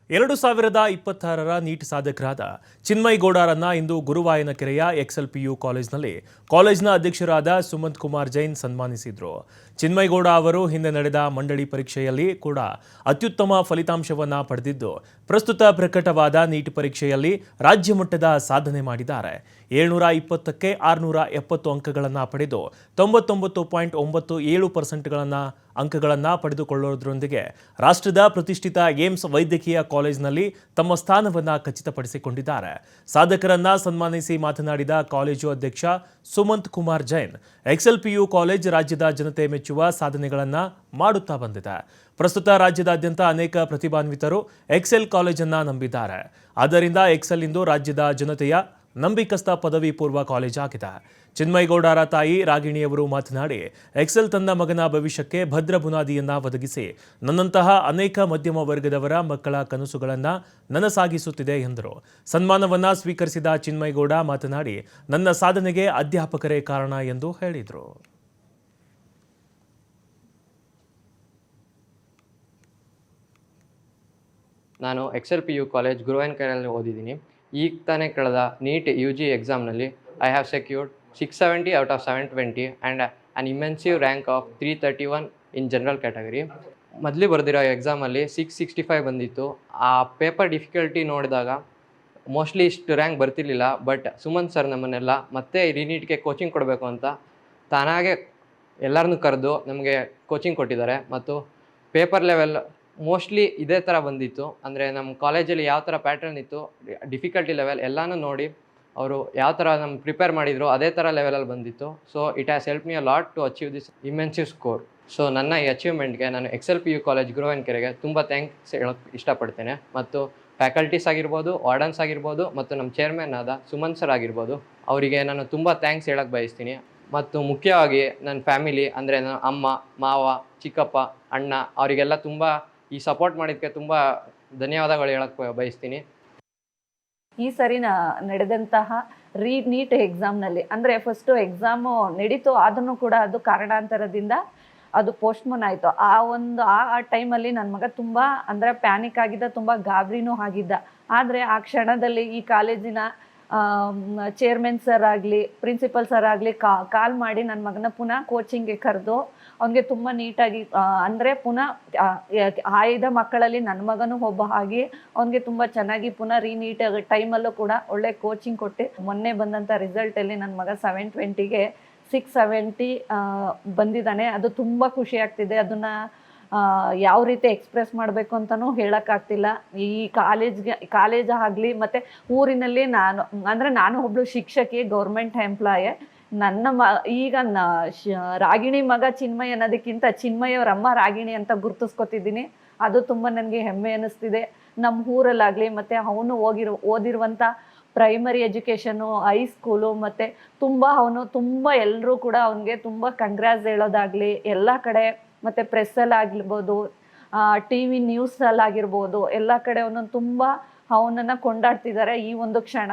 2026ರ neat ಸಾಧಕರಾದ Chinmay ಗೌಡರನ್ನ ಇಂದು ಗುರುವಾಯನಕೆರೆಯ XLPU ಕಾಲೇಜಿನಲ್ಲಿ ಕಾಲೇಜಿನ ಅಧ್ಯಕ್ಷರಾದ ಸುಮಂತ್ ಕುಮಾರ್ ಜೈನ್ ಸನ್ಮಾನಿಸಿದರು. ಚಿನ್ಮಯ್ ಗೌಡ ಅವರು ಹಿಂದೆ ನಡೆದ ಮಂಡಳಿ ಪರೀಕ್ಷೆಯಲ್ಲಿ ಕೂಡ ಅತ್ಯುತ್ತಮ ಫಲಿತಾಂಶವನ್ನ ಪಡೆದಿದ್ದು, ಪ್ರಸ್ತುತ ಪ್ರಕಟವಾದ ನೀಟ್ ಪರೀಕ್ಷೆಯಲ್ಲಿ ರಾಜ್ಯ ಮಟ್ಟದ ಸಾಧನೆ ಮಾಡಿದ್ದಾರೆ. 720ಕ್ಕೆ 670 ಅಂಕಗಳನ್ನು ಪಡೆದು 99.97% ಅಂಕಗಳನ್ನು ಪಡೆದುಕೊಳ್ಳುವುದರೊಂದಿಗೆ ರಾಷ್ಟ್ರದ ಪ್ರತಿಷ್ಠಿತ ಏಮ್ಸ್ ವೈದ್ಯಕೀಯ ಕಾಲೇಜಿನಲ್ಲಿ ತಮ್ಮ ಸ್ಥಾನವನ್ನು ಖಚಿತಪಡಿಸಿಕೊಂಡಿದ್ದಾರೆ. ಸಾಧಕರನ್ನ ಸನ್ಮಾನಿಸಿ ಮಾತನಾಡಿದ ಕಾಲೇಜು ಅಧ್ಯಕ್ಷ ಸುಮಂತ್ ಕುಮಾರ್ ಜೈನ್, XLPU ಕಾಲೇಜ್ ರಾಜ್ಯದ ಜನತೆ ಮೆಚ್ಚುವ ಸಾಧನೆಗಳನ್ನು ಮಾಡುತ್ತಾ ಬಂದಿದೆ. ಪ್ರಸ್ತುತ ರಾಜ್ಯದಾದ್ಯಂತ ಅನೇಕ ಪ್ರತಿಭಾನ್ವಿತರು ಎಕ್ಸೆಲ್ ಕಾಲೇಜನ್ನು ನಂಬಿದ್ದಾರೆ. ಆದ್ದರಿಂದ ಎಕ್ಸೆಲ್ ಇಂದು ರಾಜ್ಯದ ಜನತೆಯ ನಂಬಿಕಸ್ಥ ಪದವಿ ಪೂರ್ವ ಕಾಲೇಜ್ ಆಗಿದೆ. ಚಿನ್ಮಯ್ ಗೌಡರ ತಾಯಿ ರಾಗಿಣಿಯವರು ಮಾತನಾಡಿ, ಎಕ್ಸೆಲ್ ತನ್ನ ಮಗನ ಭವಿಷ್ಯಕ್ಕೆ ಭದ್ರ ಬುನಾದಿಯನ್ನ ಒದಗಿಸಿ ನನ್ನಂತಹ ಅನೇಕ ಮಧ್ಯಮ ವರ್ಗದವರ ಮಕ್ಕಳ ಕನಸುಗಳನ್ನು ನನಸಾಗಿಸುತ್ತಿದೆ ಎಂದರು. ಸನ್ಮಾನವನ್ನ ಸ್ವೀಕರಿಸಿದ ಚಿನ್ಮಯ್ ಗೌಡ ಮಾತನಾಡಿ, ನನ್ನ ಸಾಧನೆಗೆ ಅಧ್ಯಾಪಕರೇ ಕಾರಣ ಎಂದು ಹೇಳಿದರು. ನಾನು XLPU ಕಾಲೇಜ್ ಗುರುವಾಯನಕೆರೆಯಲ್ಲಿ ಓದಿದ್ದೀನಿ. ಈಗ ತಾನೇ ಕಳೆದ ನೀಟ್ UG ಎಕ್ಸಾಮ್ನಲ್ಲಿ I have secured 670 out of 720 and an immensive rank of 331 in general category. ಮೊದಲು ಬರೆದಿರೋ ಎಕ್ಸಾಮಲ್ಲಿ 665 ಬಂದಿತ್ತು. ಆ ಪೇಪರ್ ಡಿಫಿಕಲ್ಟಿ ನೋಡಿದಾಗ ಮೋಸ್ಟ್ಲಿ ಇಷ್ಟು ರ್ಯಾಂಕ್ ಬರ್ತಿರ್ಲಿಲ್ಲ. ಬಟ್ ಸುಮಂತ್ ಸರ್ ನಮ್ಮನ್ನೆಲ್ಲ ಮತ್ತೆ ರೀನೀಟ್ಗೆ ಕೋಚಿಂಗ್ ಕೊಡಬೇಕು ಅಂತ ತಾನಾಗೆ ಎಲ್ಲರನ್ನೂ ಕರೆದು ನಮಗೆ ಕೋಚಿಂಗ್ ಕೊಟ್ಟಿದ್ದಾರೆ. ಮತ್ತು ಪೇಪರ್ ಲೆವೆಲ್ ಮೋಸ್ಟ್ಲಿ ಇದೇ ಥರ ಬಂದಿತ್ತು. ಅಂದರೆ ನಮ್ಮ ಕಾಲೇಜಲ್ಲಿ ಯಾವ ಥರ ಪ್ಯಾಟರ್ನ್ ಇತ್ತು, ಡಿಫಿಕಲ್ಟಿ ಲೆವೆಲ್ ಎಲ್ಲನೂ ನೋಡಿ ಅವರು ಯಾವ ಥರ ನಮ್ಗೆ ಪ್ರಿಪೇರ್ ಮಾಡಿದ್ರು ಅದೇ ಥರ ಲೆವೆಲಲ್ಲಿ ಬಂದಿತ್ತು. So it has help me a lot to achieve this immensive score. So ನನ್ನ ಈ ಅಚೀವ್ಮೆಂಟ್ಗೆ ನಾನು XLPU ಕಾಲೇಜ್ ಗುರುವಾಯನಕೆರೆಗೆ ತುಂಬ ಥ್ಯಾಂಕ್ಸ್ ಹೇಳೋಕ್ಕೆ ಇಷ್ಟಪಡ್ತೇನೆ. ಮತ್ತು ಫ್ಯಾಕಲ್ಟೀಸ್ ಆಗಿರ್ಬೋದು, ವಾರ್ಡನ್ಸ್ ಆಗಿರ್ಬೋದು, ಮತ್ತು ನಮ್ಮ ಚೇರ್ಮನ್ ಆದ ಸುಮಂತ್ ಸರ್ ಆಗಿರ್ಬೋದು, ಅವರಿಗೆ ನಾನು ತುಂಬ ಥ್ಯಾಂಕ್ಸ್ ಹೇಳೋಕ್ಕೆ ಬಯಸ್ತೀನಿ. ಮತ್ತು ಮುಖ್ಯವಾಗಿ ನನ್ನ ಫ್ಯಾಮಿಲಿ ಅಂದರೆ ನನ್ನ ಅಮ್ಮ, ಮಾವ, ಚಿಕ್ಕಪ್ಪ, ಅಣ್ಣ ಅವರಿಗೆಲ್ಲ ತುಂಬ ಈ ಸಪೋರ್ಟ್ ಮಾಡಿದ್ದಕ್ಕೆ ತುಂಬ ಧನ್ಯವಾದಗಳು ಹೇಳಕ್ಕೆ ಬಯಸ್ತೀನಿ. ಈ ಸರಿ ನಡೆದಂತಹ ನೀಟ್ ಎಕ್ಸಾಮ್ನಲ್ಲಿ ಅಂದರೆ ಫಸ್ಟು ಎಕ್ಸಾಮು ನಡೀತು, ಆದ್ರೂ ಕೂಡ ಅದು ಕಾರಣಾಂತರದಿಂದ ಅದು ಪೋಸ್ಟ್ಪೋನ್ ಆಯಿತು. ಆ ಟೈಮಲ್ಲಿ ನನ್ನ ಮಗ ತುಂಬ ಅಂದರೆ ಪ್ಯಾನಿಕ್ ಆಗಿದ್ದ, ತುಂಬ ಗಾಬರಿನೂ ಆಗಿದ್ದ. ಆದರೆ ಆ ಕ್ಷಣದಲ್ಲಿ ಈ ಕಾಲೇಜಿನ ಚೇರ್ಮನ್ ಸರ್ ಆಗಲಿ, ಪ್ರಿನ್ಸಿಪಲ್ ಸರ್ ಆಗಲಿ ಕಾಲ್ ಮಾಡಿ ನನ್ನ ಮಗನ ಪುನಃ ಕೋಚಿಂಗ್ಗೆ ಕರೆದು ಅವನಿಗೆ ತುಂಬ ನೀಟಾಗಿ ಅಂದರೆ ಪುನಃ ಆಯ್ದ ಮಕ್ಕಳಲ್ಲಿ ನನ್ನ ಮಗನೂ ಒಬ್ಬ ಆಗಿ ಅವನಿಗೆ ತುಂಬ ಚೆನ್ನಾಗಿ ಪುನಃ ನೀಟ್ ಟೈಮಲ್ಲೂ ಕೂಡ ಒಳ್ಳೆ ಕೋಚಿಂಗ್ ಕೊಟ್ಟು ಮೊನ್ನೆ ಬಂದಂಥ ರಿಸಲ್ಟಲ್ಲಿ ನನ್ನ ಮಗ 720ಗೆ 670 ಬಂದಿದ್ದಾನೆ. ಅದು ತುಂಬ ಖುಷಿ ಆಗ್ತಿದೆ. ಅದನ್ನು ಯಾವ ರೀತಿ ಎಕ್ಸ್ಪ್ರೆಸ್ ಮಾಡಬೇಕು ಅಂತಲೂ ಹೇಳೋಕ್ಕಾಗ್ತಿಲ್ಲ. ಈ ಕಾಲೇಜ್ ಆಗಲಿ ಮತ್ತು ಊರಿನಲ್ಲಿ ನಾನು ಒಬ್ಬಳು ಶಿಕ್ಷಕಿ, ಗೌರ್ಮೆಂಟ್ ಎಂಪ್ಲಾಯೇ. ಈಗ ರಾಗಿಣಿ ಮಗ ಚಿನ್ಮಯ್ ಅನ್ನೋದಕ್ಕಿಂತ ಚಿನ್ಮಯ್ ಅವ್ರ ಅಮ್ಮ ರಾಗಿಣಿ ಅಂತ ಗುರುತಿಸ್ಕೊತಿದ್ದೀನಿ. ಅದು ತುಂಬ ನನಗೆ ಹೆಮ್ಮೆ ಅನ್ನಿಸ್ತಿದೆ. ನಮ್ಮ ಊರಲ್ಲಾಗಲಿ ಮತ್ತು ಅವನು ಓದಿರುವಂಥ ಪ್ರೈಮರಿ ಎಜುಕೇಷನು, ಹೈಸ್ಕೂಲು ಮತ್ತು ಅವನು ತುಂಬ ಎಲ್ಲರೂ ಕೂಡ ಅವನಿಗೆ ತುಂಬ ಕಂಗ್ರಾಟ್ಸ್ ಹೇಳೋದಾಗಲಿ ಎಲ್ಲ ಕಡೆ ಮತ್ತು ಪ್ರೆಸ್ಸಲ್ಲಾಗಿರ್ಬೋದು, TV ನ್ಯೂಸಲ್ಲಾಗಿರ್ಬೋದು ಎಲ್ಲ ಕಡೆ ಅವನನ್ನು ತುಂಬ ಅವನನ್ನು ಕೊಂಡಾಡ್ತಿದ್ದಾರೆ. ಈ ಒಂದು ಕ್ಷಣ